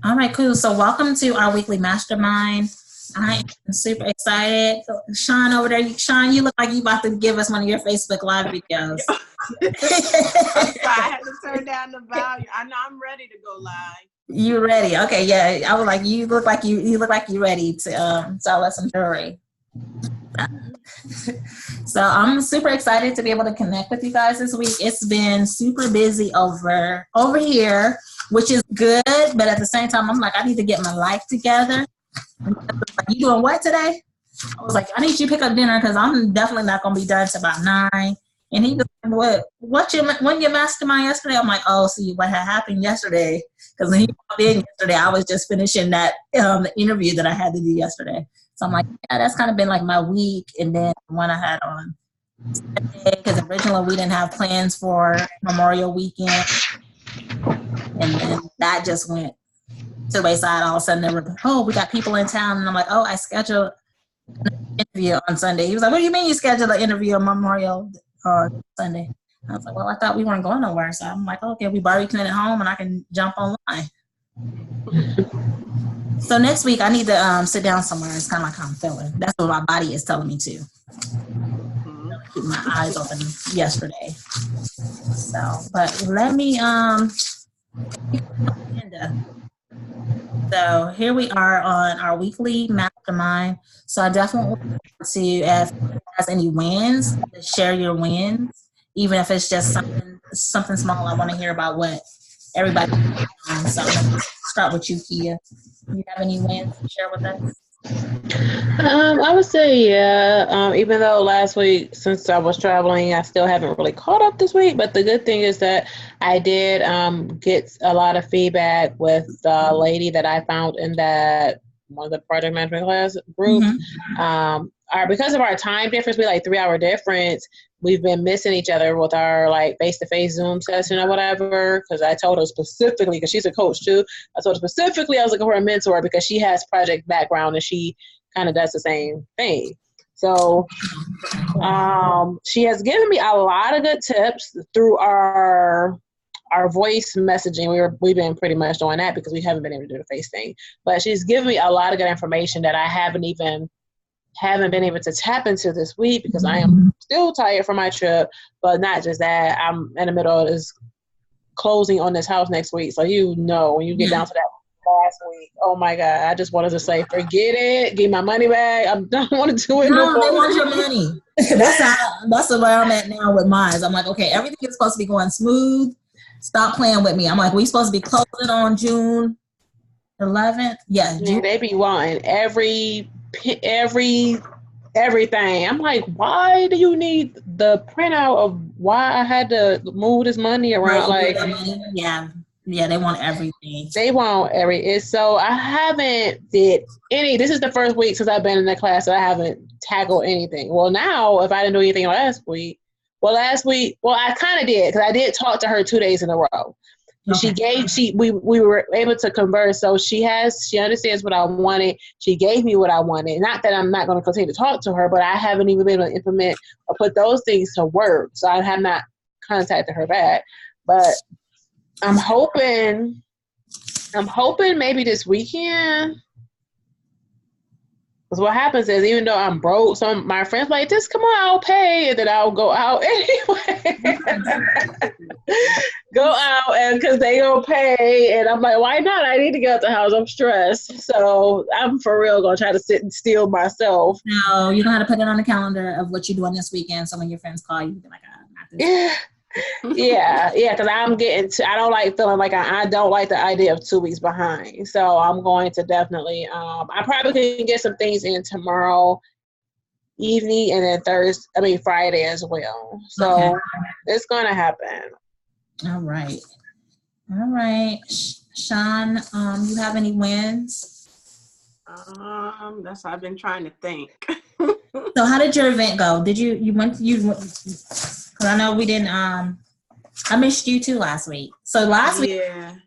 All right, cool. So welcome to our weekly mastermind. I am super excited. Sean over there, Sean, you look like you about to give us one of your Facebook Live videos. I had to turn down the volume. I know I'm ready to go live. You ready? Okay, yeah. I was like, you look like you're ready to tell us some story. So I'm super excited to be able to connect with you guys this week. It's been super busy over here, which is good, but at the same time, I'm like, I need to get my life together. Like, you doing what today? I was like, I need you to pick up dinner because I'm definitely not gonna be done till about 9. And he was like, when your mastermind yesterday? I'm like, oh, see what had happened yesterday. Because when he called in yesterday, I was just finishing that the interview that I had to do yesterday. So I'm like, yeah, that's kind of been like my week. And then one I had on Sunday, because originally we didn't have plans for Memorial Weekend. And then that just went to the wayside. All of a sudden, they were, oh, we got people in town. And I'm like, oh, I scheduled an interview on Sunday. He was like, what do you mean you scheduled an interview on Memorial Sunday? I was like, well, I thought we weren't going nowhere. So I'm like, okay, we barbecue at home and I can jump online. So next week I need to sit down somewhere. It's kind of like how I'm feeling. That's what my body is telling me to. Keep my eyes open yesterday. So, but let me So here we are on our weekly mastermind. So I definitely want to, if you has any wins, share your wins, even if it's just something small. I want to hear about what everybody doing. So I'm going to start with you, Kia. Do you have any wins to share with us? I would say, yeah. Even though last week, since I was traveling, I still haven't really caught up this week. But the good thing is that I did get a lot of feedback with the lady that I found in that one of the project management class groups. Because of our time difference, we like 3-hour difference. We've been missing each other with our like face-to-face Zoom session or whatever. Because I told her specifically, because she's a coach too. I told her specifically I was looking for a mentor because she has project background and she kind of does the same thing. So she has given me a lot of good tips through our voice messaging. We've been pretty much doing that because we haven't been able to do the face thing. But she's given me a lot of good information that I haven't been able to tap into this week because I am still tired from my trip. But not just that, I'm in the middle of this closing on this house next week. So when you get down to that last week, oh my God, I just wanted to say, forget it, give my money back. I don't want to do it no more. They want your money. That's where I'm at now with mine. I'm like, okay, everything is supposed to be going smooth. Stop playing with me. I'm like, we supposed to be closing on June 11th. Yeah, they be wanting everything. I'm like, why do you need the printout of why I had to move this money around? Like, yeah, they want everything. They want so I haven't did any. This is the first week since I've been in the class that I haven't tackled anything. Well, now if I didn't do anything last week, I kind of did because I did talk to her 2 days in a row. Okay. We were able to converse. So she understands what I wanted. She gave me what I wanted. Not that I'm not going to continue to talk to her, but I haven't even been able to implement or put those things to work. So I have not contacted her back. But I'm hoping maybe this weekend. Because what happens is, even though I'm broke, some of my friends like, just come on, I'll pay, and then I'll go out anyway. Go out, and because they gonna pay, and I'm like, why not? I need to get out the house. I'm stressed, so I'm for real gonna try to sit and steal myself. No, you don't have to put it on the calendar of what you're doing this weekend. So when your friends call you, you be like, not this. Yeah, because I don't like feeling like I don't like the idea of 2 weeks behind. So I'm going to definitely, I probably can get some things in tomorrow evening and then Friday as well. So It's going to happen. All right. Sean, you have any wins? That's what I've been trying to think. So how did your event go? Did you went, because I know we didn't, I missed you too last week. So last week,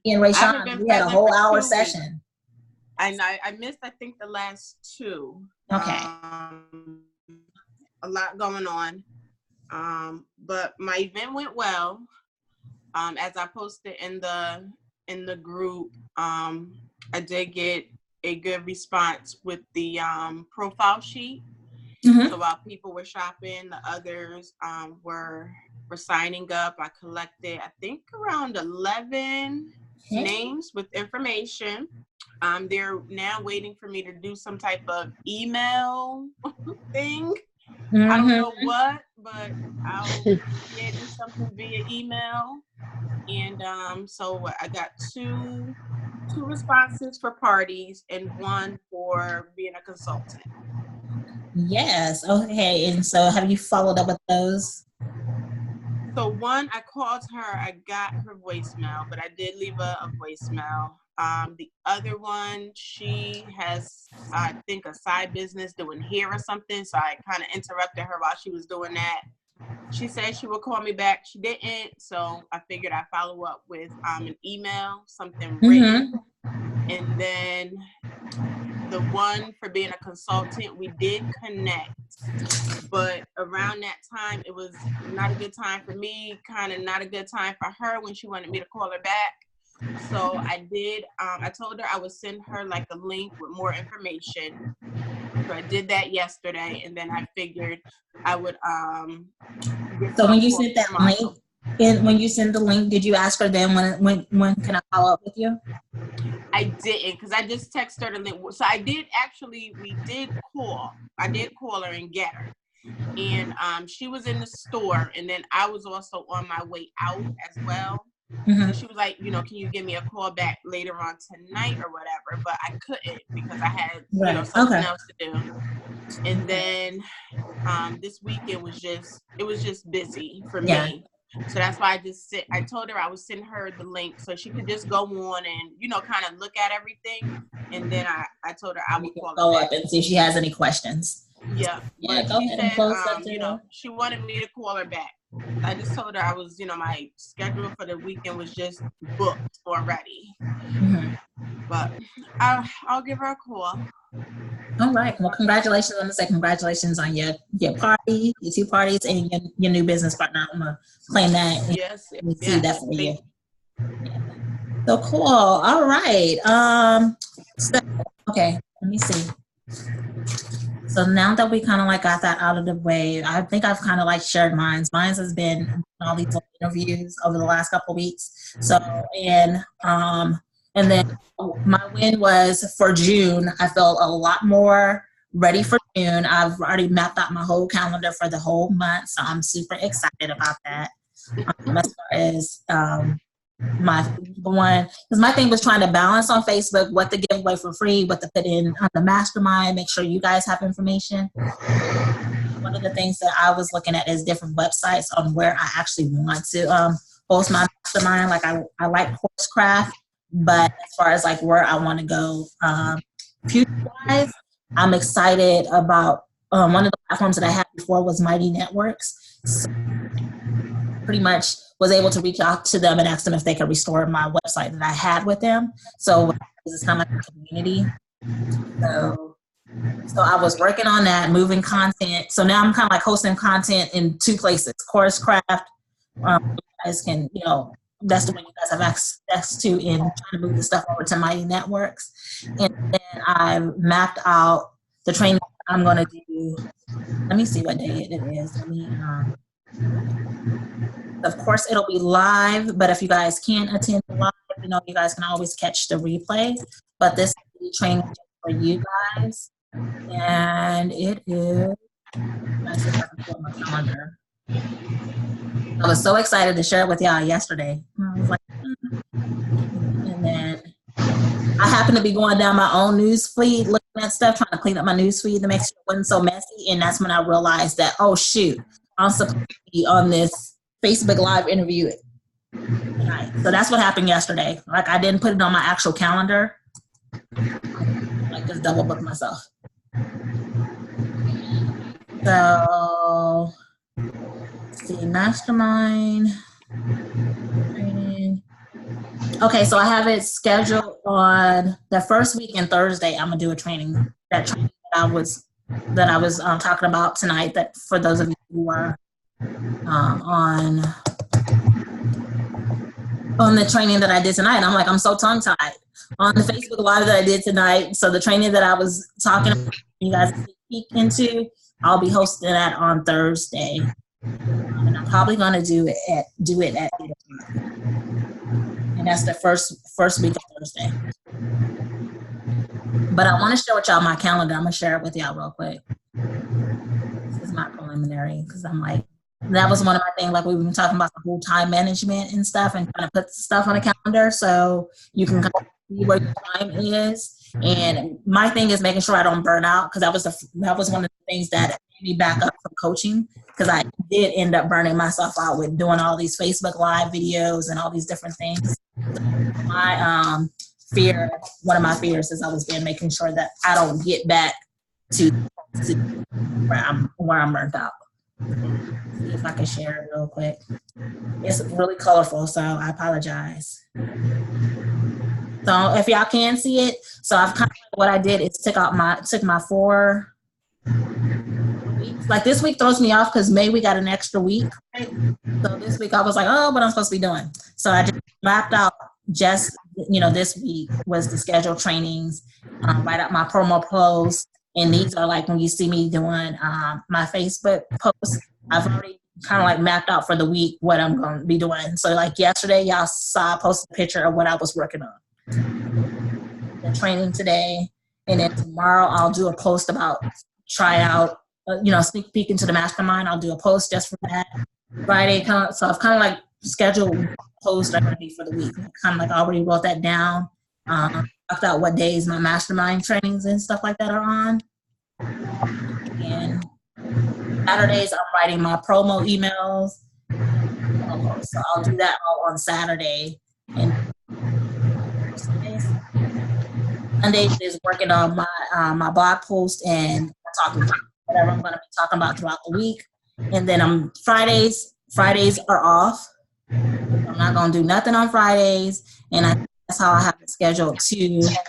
in Rayshawn, we had a whole hour session. I missed, I think, the last 2. Okay. A lot going on. But my event went well. As I posted in the in the group. I did get a good response with the profile sheet. Mm-hmm. So while people were shopping, the others were signing up. I collected, I think, around 11 names with information. They're now waiting for me to do some type of email thing. Mm-hmm. I don't know what, but I'll do something via email. And so I got two responses for parties and one for being a consultant. Yes. Okay. And so have you followed up with those? So one, I called her, I got her voicemail, but I did leave a voicemail. The other one, she has, I think, a side business doing hair or something. So I kind of interrupted her while she was doing that. She said she would call me back. She didn't. So I figured I'd follow up with an email, something written. And then the one for being a consultant, we did connect. But around that time, it was not a good time for me, kind of not a good time for her when she wanted me to call her back. So I did, I told her I would send her like a link with more information. So I did that yesterday, and then I figured I would So when you sent that link, and when you sent the link, did you ask her then when can I follow up with you? I didn't, because I just texted her the link. So I did actually, we did call. I did call her and get her. And she was in the store, and then I was also on my way out as well. Mm-hmm. So she was like, can you give me a call back later on tonight or whatever? But I couldn't because I had, something else to do. And then this weekend was just busy for me. So that's why I told her I would send her the link so she could just go on and, kind of look at everything. And then I told her I would call her back. Up and see if she has any questions. Yeah. But she said, she wanted me to call her back. I just told her I was, my schedule for the weekend was just booked already. Mm-hmm. But I'll give her a call. All right. Well, congratulations. I'm going to say congratulations on your party, your two parties, and your new business partner. I'm going to claim that. Yes. See that for you. Yeah. So cool. All right. Okay. Let me see. So now that we kind of like got that out of the way, I think I've kind of like shared mine. Mine has been all these interviews over the last couple of weeks. So, and then my win was for June. I felt a lot more ready for June. I've already mapped out my whole calendar for the whole month. So I'm super excited about that. As far as my one, because my thing was trying to balance on Facebook what to give away for free, what to put in on the mastermind, make sure you guys have information. One of the things that I was looking at is different websites on where I actually want to host my mastermind. Like I like Coursecraft, but as far as like where I want to go future-wise, I'm excited about one of the platforms that I had before was Mighty Networks. So pretty much was able to reach out to them and ask them if they could restore my website that I had with them. So it's kind of like a community. So I was working on that, moving content. So now I'm kind of like hosting content in two places. Coursecraft, you guys can, that's the one you guys have access to in trying to move the stuff over to Mighty Networks. And then I mapped out the training I'm going to do. Let me see what day it is. Of course, it'll be live, but if you guys can't attend live, you guys can always catch the replay. But this is training for you guys. And it is, let's see if I can pull up my calendar. I was so excited to share it with y'all yesterday. I was like, and then I happened to be going down my own news feed, looking at stuff, trying to clean up my news feed to make sure it wasn't so messy. And that's when I realized that, oh shoot, I'm supposed to be on this Facebook Live interview tonight. So that's what happened yesterday. Like I didn't put it on my actual calendar. I just double booked myself. So let's see, mastermind training. Okay, so I have it scheduled on the first week and Thursday. I'm gonna do a training. That training that I was talking about tonight. That for those of you who are on on the training that I did tonight. I'm like, I'm so tongue tied on the Facebook Live that I did tonight. So the training that I was talking about, you guys peek into, I'll be hosting that on Thursday, and I'm probably gonna do it at 8:00, and that's the first week of Thursday. But I want to share with y'all my calendar. I'm gonna share it with y'all real quick. This is my preliminary because I'm like, that was one of my things. Like we've been talking about the whole time management and stuff, and kind of put stuff on a calendar so you can kind of see where your time is. And my thing is making sure I don't burn out, because that was one of the things that made me back up from coaching, because I did end up burning myself out with doing all these Facebook Live videos and all these different things. My one of my fears is making sure that I don't get back to where I'm burnt out. See if I can share it real quick. It's really colorful, so I apologize. So if y'all can see it, so I've kind of, what I did is took my 4 weeks. Like this week throws me off because May we got an extra week, right? So this week I was like, oh, what I'm supposed to be doing. So I just mapped out this week was the scheduled trainings, write up my promo posts, and these are like when you see me doing my Facebook posts, I've already kind of like mapped out for the week what I'm going to be doing. So like yesterday, y'all saw I posted a picture of what I was working on. The training today, and then tomorrow I'll do a post about try out, sneak peek into the mastermind. I'll do a post just for that. Friday, so I've kind of like scheduled posts are going to be for the week. Kind of like I already wrote that down. Talked out what days my mastermind trainings and stuff like that are on. And Saturdays I'm writing my promo emails. So I'll do that all on Saturday. And Sundays is working on my blog post and talking about whatever I'm going to be talking about throughout the week. And then Fridays are off. I'm not going to do nothing on Fridays, and that's how I have it scheduled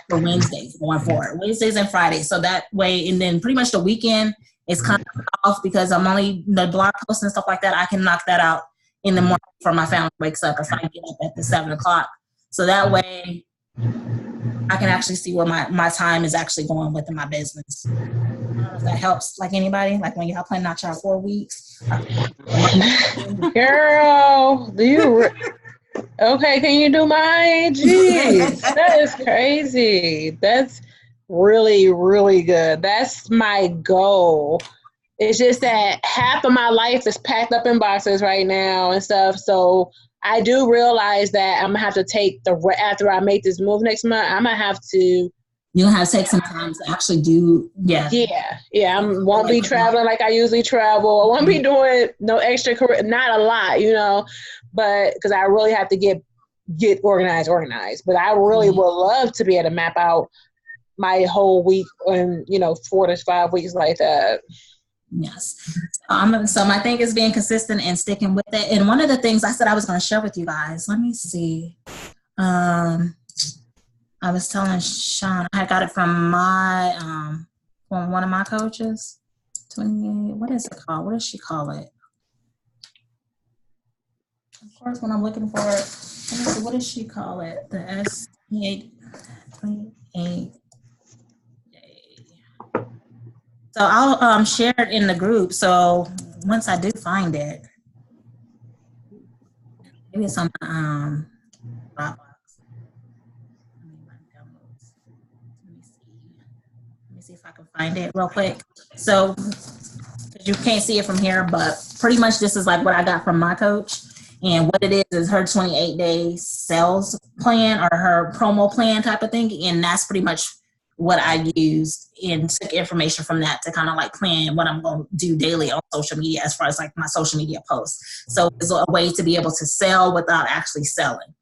for Wednesdays going forward. Wednesdays and Fridays. So that way, and then pretty much the weekend is kind of off because I'm only the blog posts and stuff like that. I can knock that out in the morning before my family wakes up if I get up at the 7 o'clock. So that way I can actually see where my time is actually going within my business. I don't know if that helps, like anybody, like when y'all planning out y'all 4 weeks. Girl, do you okay, can you do mine? Jeez, that is crazy. That's really, really good. That's my goal. It's just that half of my life is packed up in boxes right now and stuff. So I do realize that I'm gonna have to take after I make this move next month, I'm gonna have to. You're gonna have to take some time to actually do, Yeah. I won't be traveling like I usually travel. I won't be doing no extra, not a lot, but because I really have to get organized. But I really would love to be able to map out my whole week in 4 to 5 weeks like that. Yes. So my thing is being consistent and sticking with it. And one of the things I said I was going to share with you guys, let me see. I was telling Sean, I got it from from one of my coaches. 28, what is it called? What does she call it? Of course, when I'm looking for it, let me see, what does she call it? The S28 day. So I'll share it in the group. So once I do find it, maybe it's on my Dropbox. Let me see if I can find it real quick. So you can't see it from here, but pretty much this is like what I got from my coach. And what it is her 28-day sales plan or her promo plan type of thing. And that's pretty much what I used and took information from that to kind of like plan what I'm going to do daily on social media as far as like my social media posts. So it's a way to be able to sell without actually selling.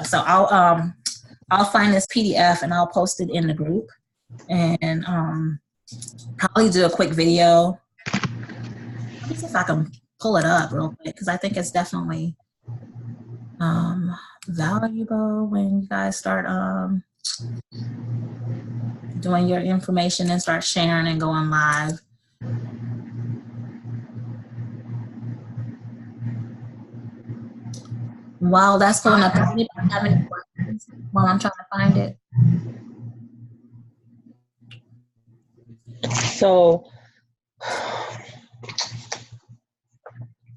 So I'll find this PDF and I'll post it in the group and probably do a quick video. Let me see if I can pull it up real quick because I think it's definitely valuable when you guys start doing your information and start sharing and going live. While that's pulling up, does anybody have any questions while I'm trying to find it? So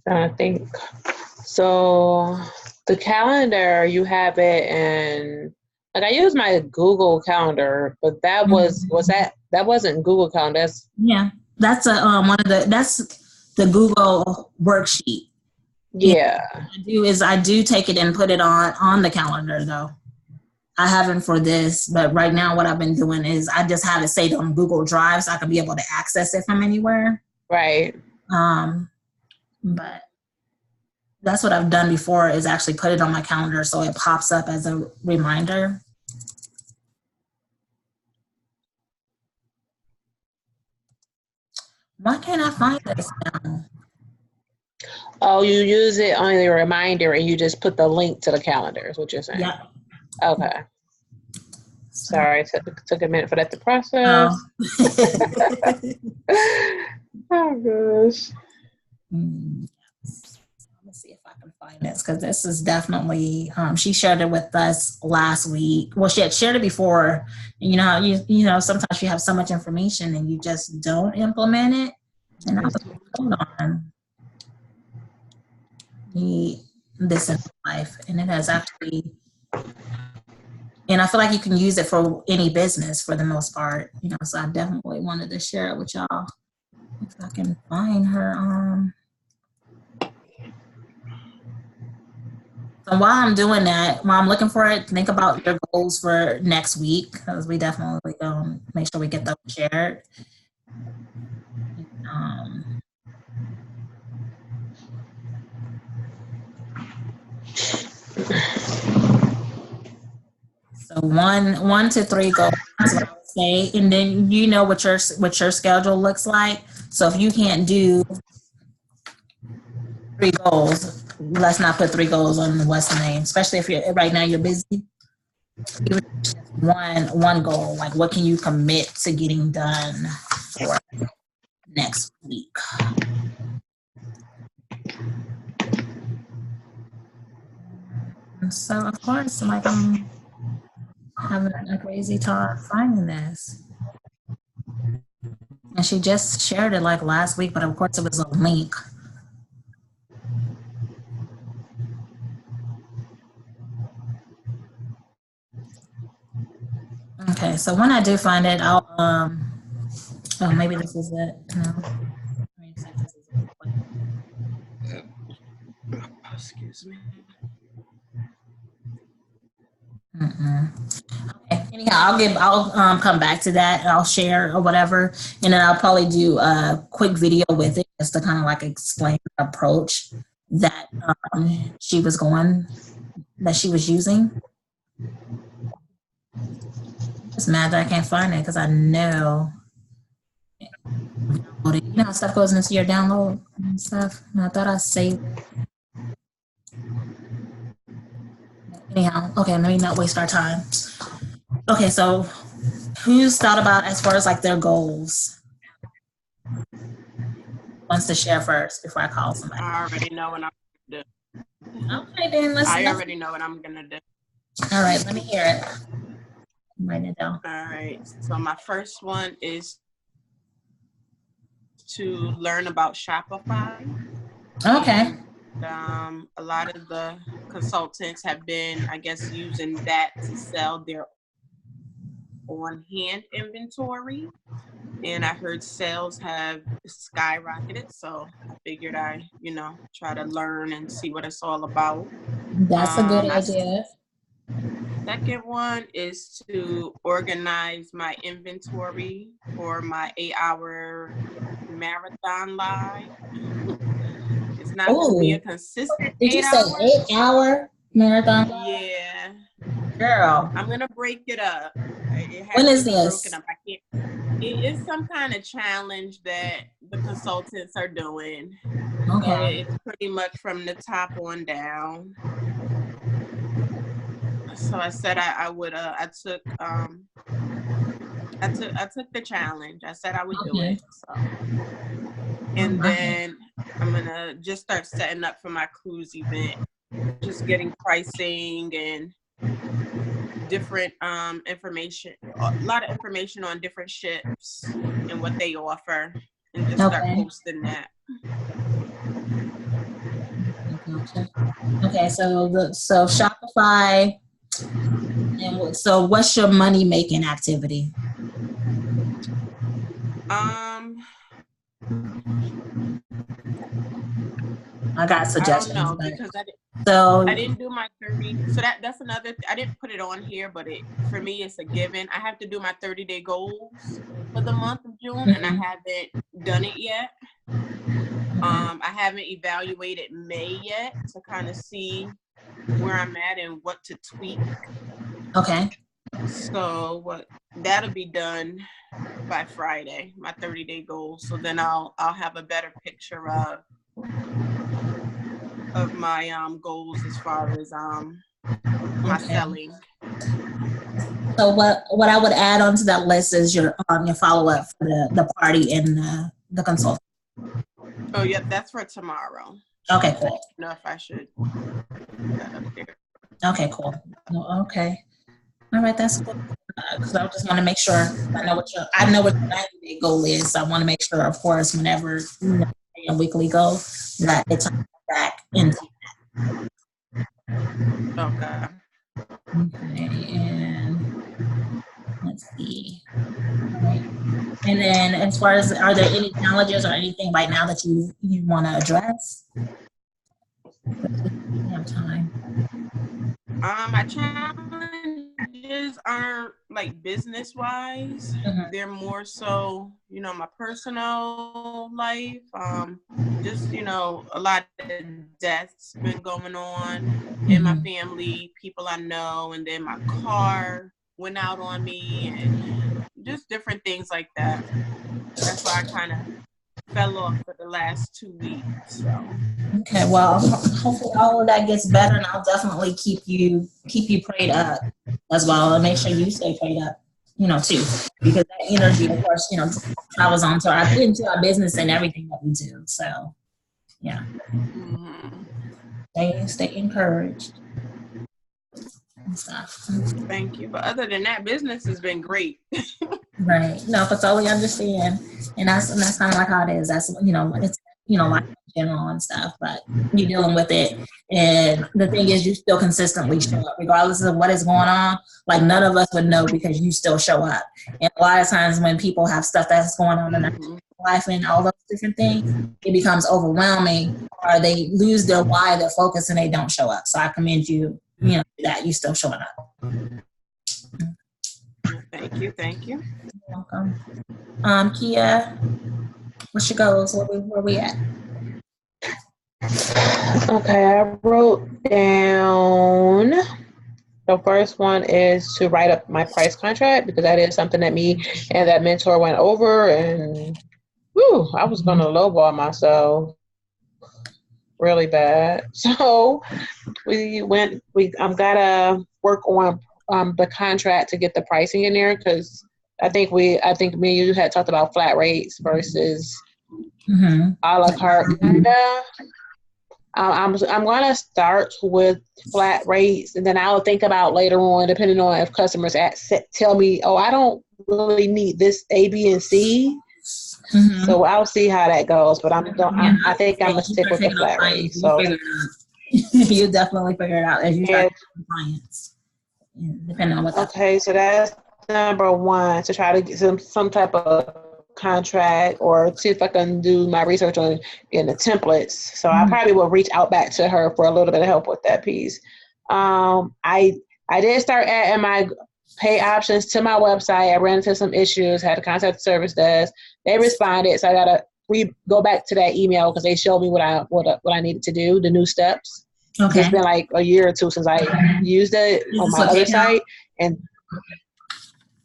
I think so. The calendar, you have it in, like I use my Google Calendar, but that wasn't Google Calendar. That's that's the Google worksheet. Yeah. What I do take it and put it on the calendar though. I haven't for this, but right now what I've been doing is I just have it saved on Google Drive so I can be able to access it from anywhere. Right. But that's what I've done before is actually put it on my calendar so it pops up as a reminder. Why can't I find this now? Oh, you use it on the reminder and you just put the link to the calendar is what you're saying? Yeah. Okay. Sorry, took a minute for that to process. Oh gosh. Let's see if I can find this because this is definitely she shared it with us last week. Well, she had shared it before. You know, you know sometimes you have so much information and you just don't implement it. And I was like, hold on, need this in life, and it has actually. And I feel like you can use it for any business for the most part, you know. So I definitely wanted to share it with y'all. If I can find her. So while I'm doing that, while I'm looking for it, think about your goals for next week because we definitely make sure we get those shared. So 1 to 3 goals, is what I would say, and then you know what your schedule looks like. So if you can't do 3 goals, let's not put 3 goals on what's the name, especially if you're right now you're busy. One goal, like what can you commit to getting done for next week? And so of course, like I'm having a crazy time finding this. And she just shared it like last week, but of course it was a link. Okay, so when I do find it, I'll oh, maybe this is it. No. Excuse me. Okay. Anyhow, I'll come back to that. I'll share or whatever, and then I'll probably do a quick video with it just to kind of like explain the approach that she was using. It's mad that I can't find it because I know. You know how stuff goes into your download and stuff. And I thought I saved it. Anyhow, okay, let me not waste our time. Okay, so who's thought about as far as like their goals? Wants to share first before I call somebody? I already know what I'm gonna do. Okay, then I already know what I'm gonna do. All right, let me hear it. I'm writing it down. All right, so my first one is to learn about Shopify. Okay. And, a lot of the consultants have been, I guess, using that to sell their on-hand inventory. And I heard sales have skyrocketed, so I figured I, try to learn and see what it's all about. That's a good idea. Second one is to organize my inventory for my 8-hour marathon live. It's not going to be a consistent 8 hours. Did you say 8-hour marathon live? Yeah. Girl. I'm going to break it up. When is this? Broken up. It's some kind of challenge that the consultants are doing. Okay. So it's pretty much from the top on down. So I said I took the challenge. I said I would do it. So. And then I'm gonna just start setting up for my cruise event just getting pricing and different information, a lot of information on different ships and what they offer, and just start posting that. Gotcha. Okay, so Shopify, and so what's your money making activity? I got suggestions. I don't know, because I didn't do my 30. So that's another. I didn't put it on here, but for me it's a given. I have to do my 30-day goals for the month of June, and I haven't done it yet. I haven't evaluated May yet to kind of see where I'm at and what to tweak. Okay. So that'll be done by Friday, my 30-day goals. So then I'll have a better picture of my goals as far as my selling. So what I would add onto that list is your follow-up for the party and the consultant. Oh yeah, that's for tomorrow. Okay, cool. I don't know if I should put that up there. Okay, cool. Okay. All right, that's cool. Because I just want to make sure I know what your 90-day goal is. So I want to make sure, of course, whenever a weekly goal, that it's back into that. Okay. Okay, and let's see. Right. And then, as far as, are there any challenges or anything right now that you want to address? We have time. My challenges aren't like business wise. They're more so, my personal life. Just, a lot of deaths been going on in my family, people I know, and then my car went out on me, and just different things like that. That's why I kind of fell off for the last 2 weeks. So. Okay, well, hopefully all of that gets better, and I'll definitely keep you prayed up as well, and make sure you stay prayed up, too, because that energy, of course, travels on into our business and everything that we do. So, yeah, stay encouraged and stuff. Thank you. But other than that, business has been great. Right. No, but totally understand, and that's kind of like how it is. That's it's life in general and stuff, but you're dealing with it. And the thing is, you still consistently show up, regardless of what is going on. Like, none of us would know because you still show up. And a lot of times when people have stuff that's going on in their life and all those different things, it becomes overwhelming, or they lose their why, their focus, and they don't show up. So I commend you, that you still showing up. Thank you. You're welcome. Kia, what's your goals? Where we at? Okay, I wrote down, the first one is to write up my price contract, because that is something that me and that mentor went over, and I was going to lowball myself really bad. So I'm gotta work on the contract to get the pricing in there, because I think me and you had talked about flat rates versus a la carte. I'm going to start with flat rates, and then I'll think about later on, depending on if customers tell me, oh, I don't really need this A, B, and C. So I'll see how that goes. But I think I'm going to stick with the flat rate. So you definitely figure it out as you start clients, depending on what. Okay, so that's number one, to try to get some type of contract, or see if I can do my research on getting the templates. So I probably will reach out back to her for a little bit of help with that piece. I did start adding my pay options to my website. I ran into some issues, had to contact the service desk. They responded, so I gotta go back to that email because they showed me what I needed to do, the new steps. Okay. It's been like a year or two since I used it on my other site, and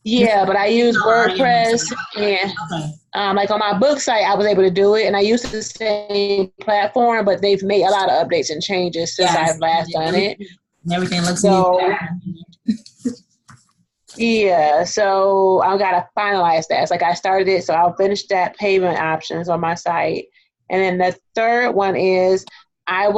but I use WordPress, and like on my book site, I was able to do it, and I used the same platform, but they've made a lot of updates and changes since I've last done it. And everything looks so. So I gotta finalize that. It's like I started it, so I'll finish that payment options on my site, and then the third one is I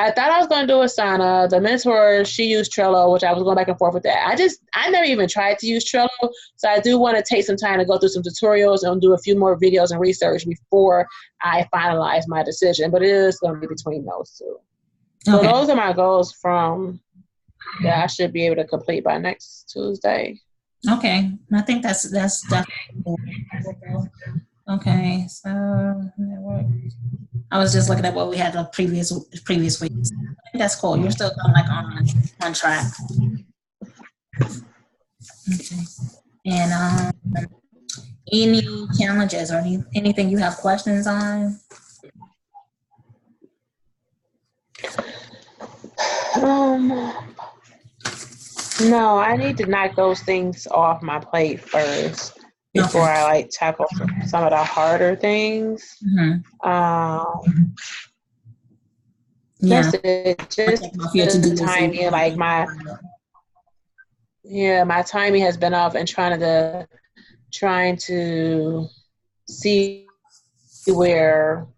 I thought I was going to do Asana. The mentor, she used Trello, which I was going back and forth with that. I never even tried to use Trello. So I do want to take some time to go through some tutorials and do a few more videos and research before I finalize my decision. But it is going to be between those two. So Okay. those are my goals that I should be able to complete by next Tuesday. Okay. I think that's definitely okay. So I was just looking at what we had the previous weeks. I think that's cool. You're still kind of like on track. Okay. And any challenges or anything you have questions on? No, I need to knock those things off my plate first before I like tackle some of the harder things. Mm-hmm. Just the timing, like my timing has been off and trying to see where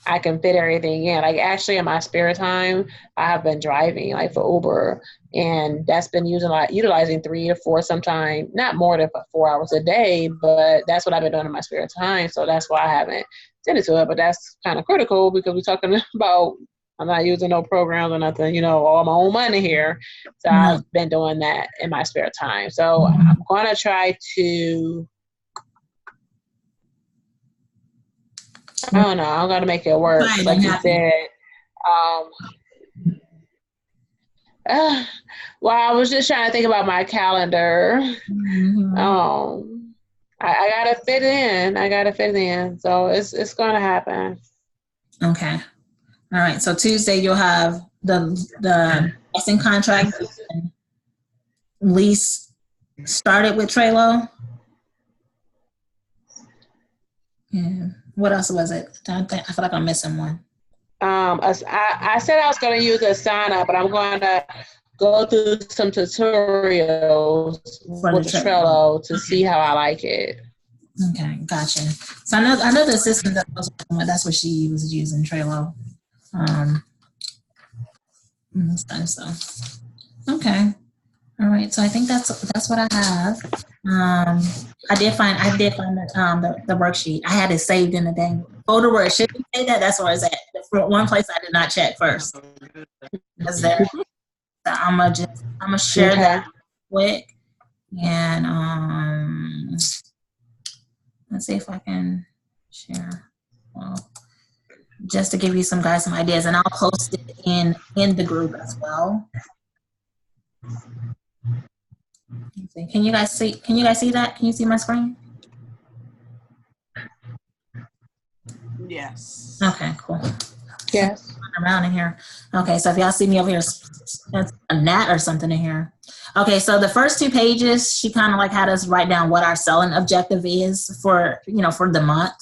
I can fit everything in. Like actually in my spare time, I have been driving like for Uber, and that's been utilizing 3 to 4, sometimes not more than 4 hours a day, but that's what I've been doing in my spare time. So that's why I haven't tended to it, but that's kind of critical because we're talking about I'm not using no programs or nothing, all my own money here. So I've been doing that in my spare time. So I'm going to try to, I don't know, I'm going to make it work. Like you said, well, I was just trying to think about my calendar. I got to fit in. So it's going to happen. Okay. All right. So Tuesday you'll have the lesson contract lease started with Trello. Yeah. What else was it? I feel like I'm missing one. I said I was going to use Asana, but I'm going to go through some tutorials with Trello to see how I like it. Okay, gotcha. So I know the system that I was working with, that's what she was using, Trello. So okay. All right. So I think that's what I have. I did find the worksheet. I had it saved in the dang folder where it should be say that. That's where it's at. One place I did not check first. Is there? So I'm gonna share that quick, and let's see if I can share. Well, just to give you some ideas, and I'll post it in the group as well. Can you guys see that? Can you see my screen? Yes. Okay, cool. Yes. Around in here. Okay, so if y'all see me over here, it's a gnat or something in here. Okay, so the first 2 pages, she kind of like had us write down what our selling objective is for the month.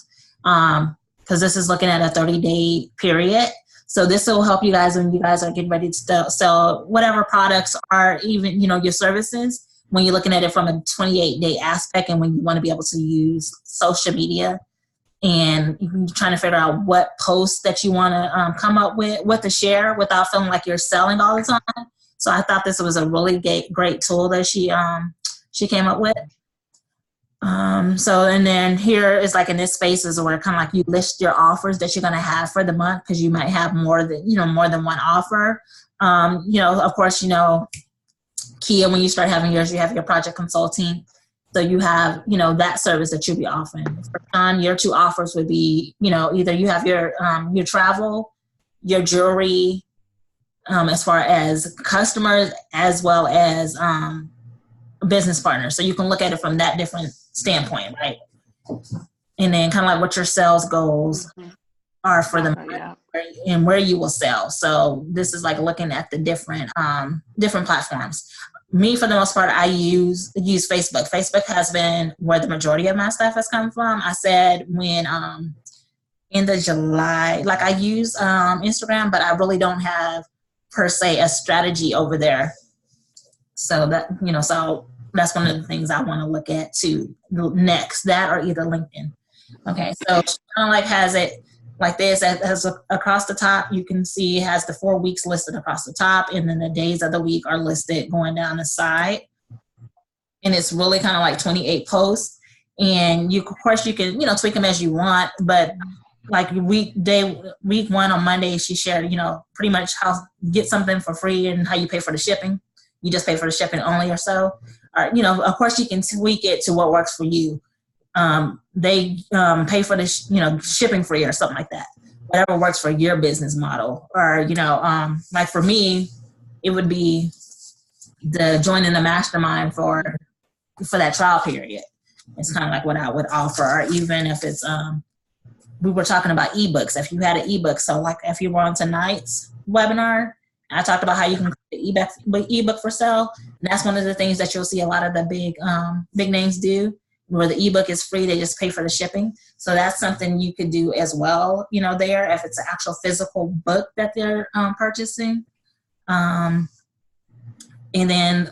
Because this is looking at a 30-day period. So this will help you guys when you guys are getting ready to sell whatever products are, even, your services, when you're looking at it from a 28-day aspect and when you want to be able to use social media and you're trying to figure out what posts that you want to come up with, what to share without feeling like you're selling all the time. So I thought this was a really great tool that she came up with. So, and then here is like in this space is where kind of like you list your offers that you're going to have for the month, because you might have more than one offer. Of course, Kia, when you start having yours, you have your project consulting. So you have, that service that you'll be offering. For John, your 2 offers would be, either you have your travel, your jewelry, as far as customers, as well as business partners. So you can look at it from that different standpoint, right? And then kind of like what your sales goals are for the month and where you will sell. So this is like looking at the different platforms. Me, for the most part, I use Facebook. Facebook has been where the majority of my stuff has come from. I said when in the July, like I use Instagram, but I really don't have per se a strategy over there. So that, so that's one of the things I want to look at too next, that or either LinkedIn. Okay, so she kind of like has it like this, as across the top, you can see it has the 4 weeks listed across the top, and then the days of the week are listed going down the side. And it's really kind of like 28 posts. And of course, you can, tweak them as you want. But like week 1 on Monday, she shared, pretty much how get something for free and how you pay for the shipping. You just pay for the shipping only or so. Or, of course, you can tweak it to what works for you. They pay for the shipping free or something like that. Whatever works for your business model. Or like for me, it would be the joining the mastermind for that trial period. It's kind of like what I would offer. Or even if it's we were talking about ebooks. If you had an ebook, so like if you were on tonight's webinar, I talked about how you can create an ebook for sale. And that's one of the things that you'll see a lot of the big names do, where the ebook is free, they just pay for the shipping. So that's something you could do as well, there, if it's an actual physical book that they're purchasing. And then,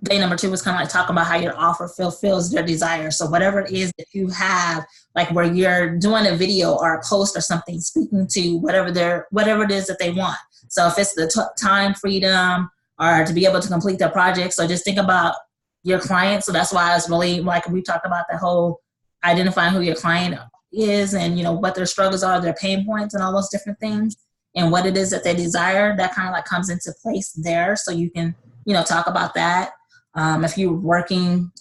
day number 2 was kind of like talking about how your offer fulfills their desire. So whatever it is that you have, like where you're doing a video or a post or something, speaking to whatever it is that they want. So if it's the time freedom or to be able to complete their project. So just think about your client. So that's why I was really, like we talked about the whole identifying who your client is and, what their struggles are, their pain points and all those different things and what it is that they desire. That kind of like comes into place there. So you can, talk about that. If you're working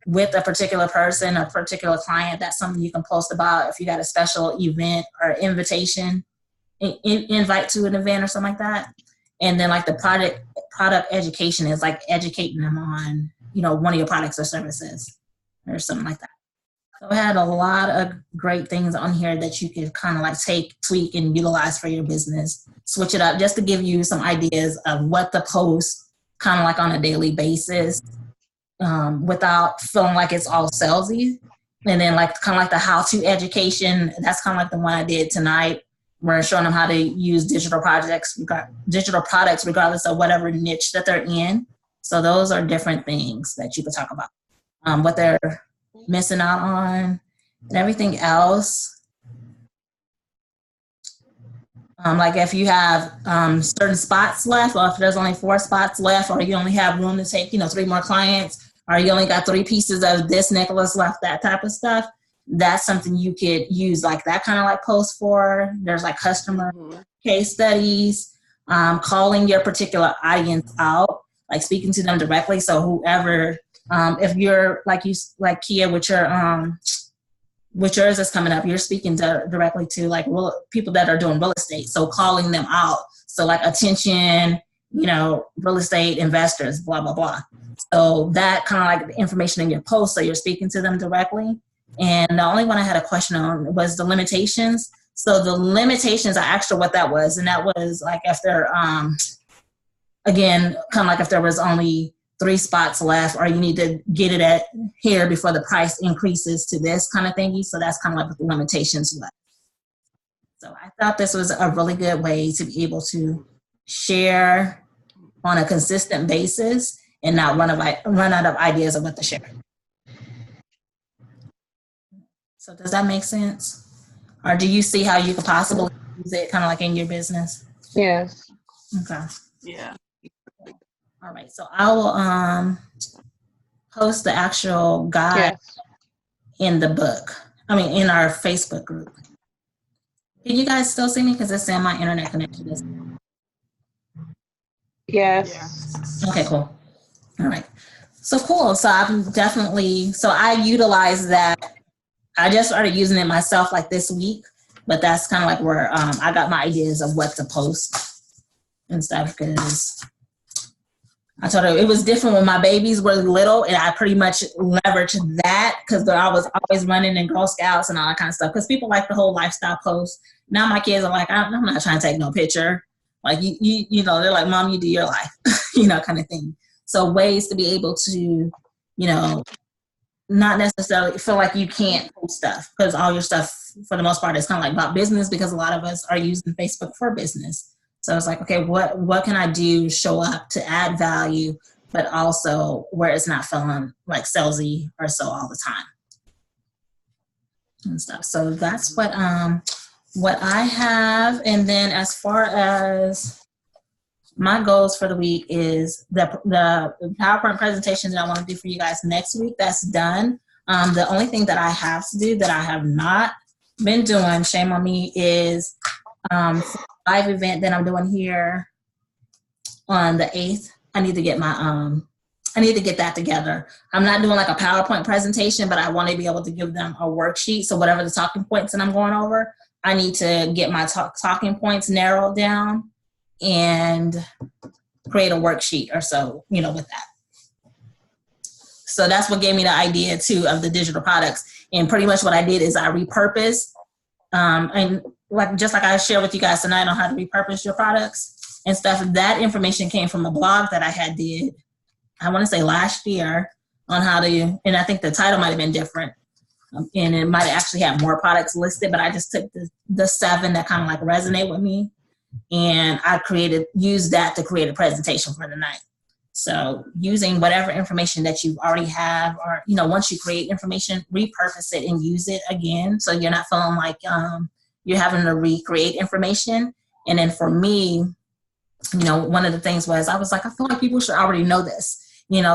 with a particular person, a particular client, that's something you can post about. If you got a special event or invitation, invite to an event or something like that. And then like the product education is like educating them on, one of your products or services or something like that. So I had a lot of great things on here that you could kind of like take, tweak, and utilize for your business. Switch it up just to give you some ideas of what to post kind of like on a daily basis without feeling like it's all salesy. And then like kind of like the how-to education, that's kind of like the one I did tonight. We're showing them how to use digital products regardless of whatever niche that they're in. So those are different things that you could talk about. What they're missing out on and everything else. Like if you have certain spots left, or if there's only 4 spots left, or you only have room to take, 3 more clients, or you only got 3 pieces of this necklace left, that type of stuff. That's something you could use like that kind of like post for. There's like customer case studies, calling your particular audience out, like speaking to them directly. So whoever, if you're like Kia with yours is coming up, you're speaking directly to like people that are doing real estate. So calling them out. So like attention, real estate investors, blah, blah, blah. So that kind of like the information in your post. So you're speaking to them directly. And the only one I had a question on was the limitations. So the limitations, I asked her what that was. And that was like if there, again, kind of like if there was only 3 spots left, or you need to get it at here before the price increases to this kind of thingy. So that's kind of like what the limitations left. So I thought this was a really good way to be able to share on a consistent basis and not run out of ideas of what to share. So does that make sense? Or do you see how you could possibly use it kind of like in your business? Yes. Okay. Yeah. All right. So I will post the actual guide in the book. In our Facebook group. Can you guys still see me? Because it's saying my internet connection is. Yes. Okay, cool. All right. So cool. So I utilize that. I just started using it myself like this week, but that's kind of like where I got my ideas of what to post and stuff, because I told her it was different when my babies were little, and I pretty much leveraged that because I was always running in Girl Scouts and all that kind of stuff, because people like the whole lifestyle post. Now my kids are like, I'm not trying to take no picture. Like, they're like, Mom, you do your life, kind of thing. So ways to be able to, not necessarily feel like you can't post stuff, because all your stuff for the most part is kind of like about business, because a lot of us are using Facebook for business. So it's like, okay, what can I do, show up to add value, but also where it's not feeling like salesy or so all the time. and stuff. So that's what I have. And then as far as my goals for the week is the PowerPoint presentation that I want to do for you guys next week. That's done. The only thing that I have to do that I have not been doing, shame on me, is live event that I'm doing here on the 8th. I need to get that together. I'm not doing like a PowerPoint presentation, but I want to be able to give them a worksheet. So whatever the talking points that I'm going over, I need to get my talking points narrowed down and create a worksheet or so, with that. So that's what gave me the idea too of the digital products. And pretty much what I did is I repurposed, and just like I shared with you guys tonight on how to repurpose your products and stuff. That information came from a blog that I had did, I want to say last year, on how to, and I think the title might have been different. And it might actually have more products listed, but I just took the 7 that kind of like resonate with me. And I used that to create a presentation for the night. So using whatever information that you already have, or, once you create information, repurpose it and use it again. So you're not feeling like you're having to recreate information. And then for me, one of the things was, I was like, I feel like people should already know this,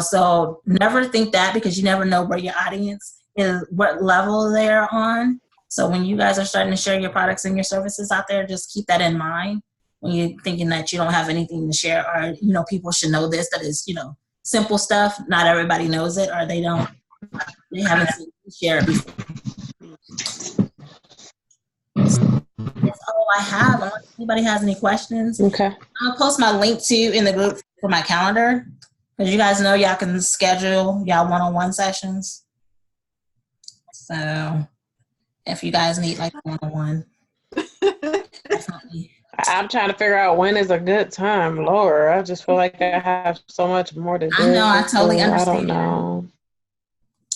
so never think that, because you never know where your audience is, what level they're on. So when you guys are starting to share your products and your services out there, just keep that in mind when you're thinking that you don't have anything to share, or, people should know this, that is, simple stuff. Not everybody knows it, or they haven't seen you share it before. That's all I have. Unless anybody has any questions. Okay. I'll post my link too in the group for my calendar, because you guys know y'all can schedule y'all one-on-one sessions. So if you guys need like one-on-one, definitely. I'm trying to figure out when is a good time, Lord. I just feel like I have so much more to do. I know. I totally understand. I don't know.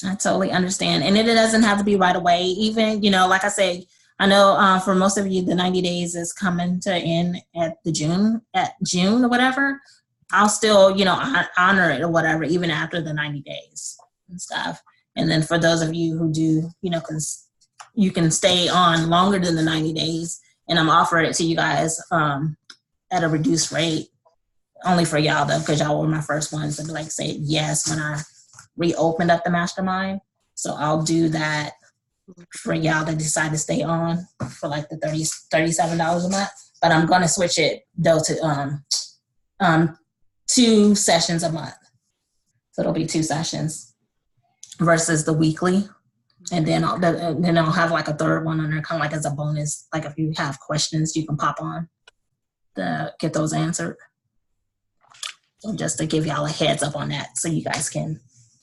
I totally understand. And it doesn't have to be right away. Even, like I said, I know for most of you, the 90 days is coming to end at June or whatever. I'll still, honor it or whatever, even after the 90 days and stuff. And then for those of you who do, you can stay on longer than the 90 days. And I'm offering it to you guys at a reduced rate, only for y'all though, because y'all were my first ones to say yes when I reopened up the Mastermind. So I'll do that for y'all that decide to stay on for like the $37 a month. But I'm going to switch it though to 2 sessions a month. So it'll be 2 sessions versus the weekly. And then I'll have like a third one on there, kind of like as a bonus. Like if you have questions, you can pop on to get those answered. So just to give y'all a heads up on that, so you guys can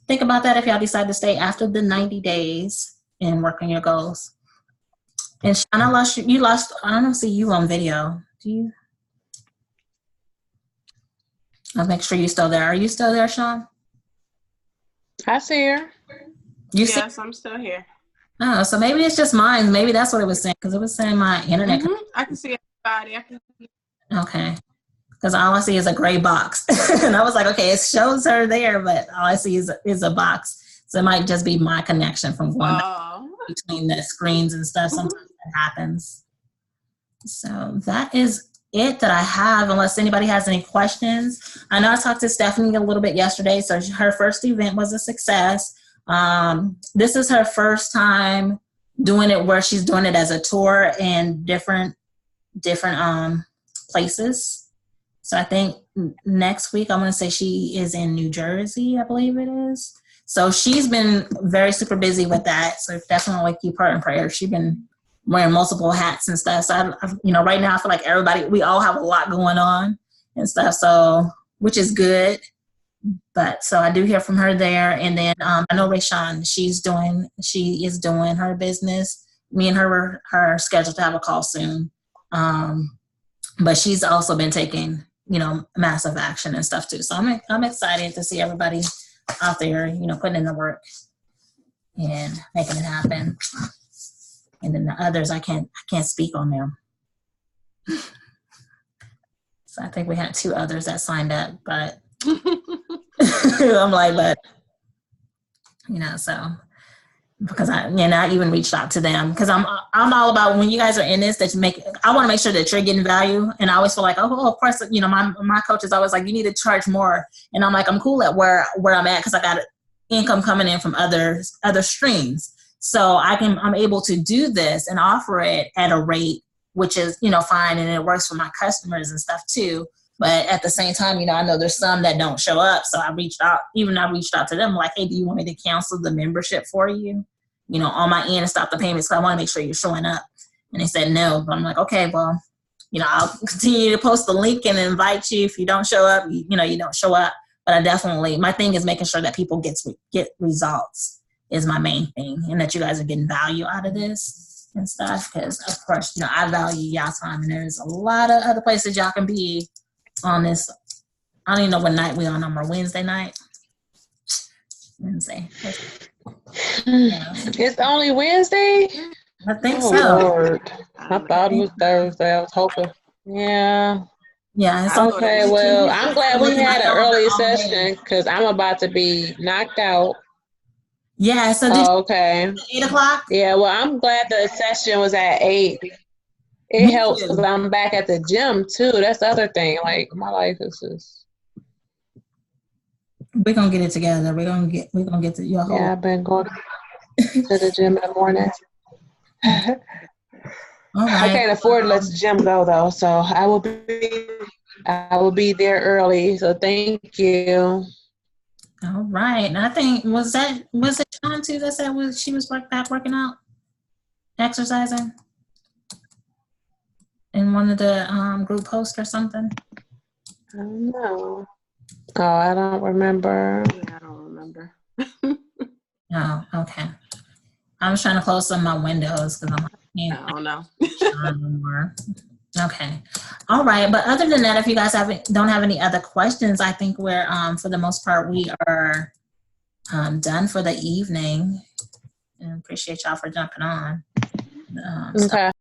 think about that if y'all decide to stay after the 90 days and work on your goals. And Sean, I don't see you on video. Do you? I'll make sure you're still there. Are you still there, Sean? I see her. Yes, I'm still here. Oh, so maybe it's just mine. Maybe that's what it was saying, because it was saying my internet. Mm-hmm. I can see everybody. Okay. Because all I see is a gray box. And I was like, okay, it shows her there, but all I see is a box. So it might just be my connection from going between the screens and stuff. Sometimes that happens. So that is it that I have, unless anybody has any questions. I know I talked to Stephanie a little bit yesterday. So her first event was a success. This is her first time doing it where she's doing it as a tour in different places. So I think next week, I'm going to say she is in New Jersey, I believe it is. So she's been very super busy with that. So definitely keep her in prayer. She's been wearing multiple hats and stuff. So, right now I feel like we all have a lot going on and stuff. So, which is good. But so I do hear from her there. And then I know Rayshawn, she is doing her business. Me and her are scheduled to have a call soon. But she's also been taking, massive action and stuff too. So I'm excited to see everybody out there, putting in the work and making it happen. And then the others, I can't speak on them. So I think we had 2 others that signed up, but I'm like, so because I even reached out to them because I'm all about when you guys are in this that I want to make sure that you're getting value, and I always feel like, oh, of course, my coach is always like, you need to charge more, and I'm like, I'm cool at where I'm at because I got income coming in from other streams, so I'm able to do this and offer it at a rate which is fine, and it works for my customers and stuff too. But at the same time, I know there's some that don't show up. So I reached out to them like, hey, do you want me to cancel the membership for you, on my end and stop the payments? Because I want to make sure you're showing up. And they said no. But I'm like, okay, well, I'll continue to post the link and invite you. If you don't show up, you don't show up. But my thing is making sure that people get results is my main thing. And that you guys are getting value out of this and stuff. Because, of course, I value y'all time. And there's a lot of other places y'all can be on this. I don't even know what night we on. Our Wednesday night. Wednesday. Yeah. It's only Wednesday? I think so. Lord. I thought it was Thursday. I was hoping. Yeah. Yeah. It's okay. Well, I'm glad we had an early session because I'm about to be knocked out. Yeah. So okay. 8:00? Yeah. Well, I'm glad the session was at 8. It helps because I'm back at the gym too. That's the other thing. Like my life is just. We're gonna get it together. We're gonna get to your whole. Yeah, I've been going to the gym in the morning. All right. I can't afford to let the gym go though, so I will be there early. So thank you. All right. And I think was it Sean too that said she was back working out, exercising in one of the group posts or something? I don't know. Oh, I don't remember. Yeah, I don't remember. Oh, okay. I was trying to close some of my windows because I'm like, I don't know. anymore. Okay. All right. But other than that, if you guys don't have any other questions, I think we're for the most part we are done for the evening. And appreciate y'all for jumping on. Okay.